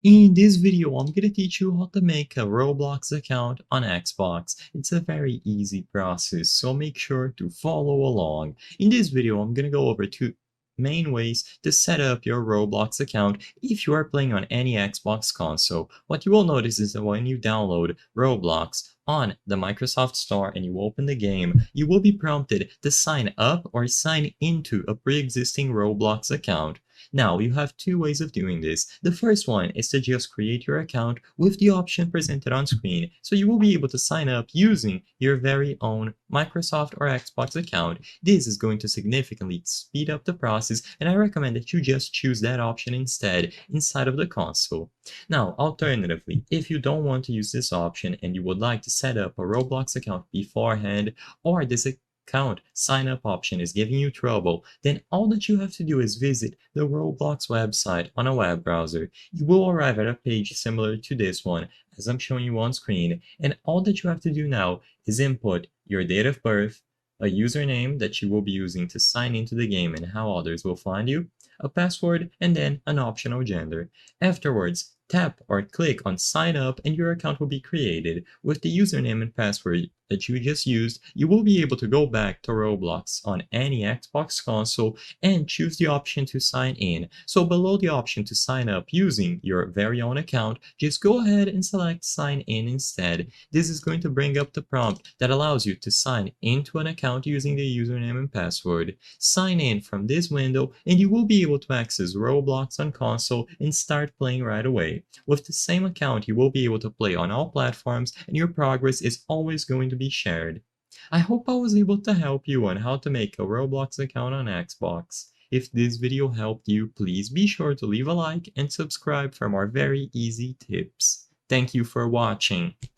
In this video, I'm gonna teach you how to make a Roblox account on Xbox. It's a very easy process, so make sure to follow along. In this video, I'm gonna go over two main ways to set up your Roblox account if you are playing on any Xbox console. What you will notice is that when you download Roblox on the Microsoft Store and you open the game, you will be prompted to sign up or sign into a pre-existing Roblox account. Now, you have two ways of doing this. The first one is to just create your account with the option presented on screen, so you will be able to sign up using your very own Microsoft or Xbox account. This is going to significantly speed up the process, and I recommend that you just choose that option instead inside of the console. Now, alternatively, if you don't want to use this option and you would like to set up a Roblox account beforehand, or this account sign up option is giving you trouble, then all that you have to do is visit the Roblox website on a web browser. You will arrive at a page similar to this one, as I'm showing you on screen, and all that you have to do now is input your date of birth, a username that you will be using to sign into the game and how others will find you, a password, and then an optional gender. Afterwards, tap or click on sign up and your account will be created. With the username and password that you just used, you will be able to go back to Roblox on any Xbox console and choose the option to sign in. So below the option to sign up using your very own account, just go ahead and select sign in instead. This is going to bring up the prompt that allows you to sign into an account using the username and password. Sign in from this window and you will be able to access Roblox on console and start playing right away. With the same account, you will be able to play on all platforms and your progress is always going to be shared. I hope I was able to help you on how to make a Roblox account on Xbox. If this video helped you, please be sure to leave a like and subscribe for more very easy tips. Thank you for watching.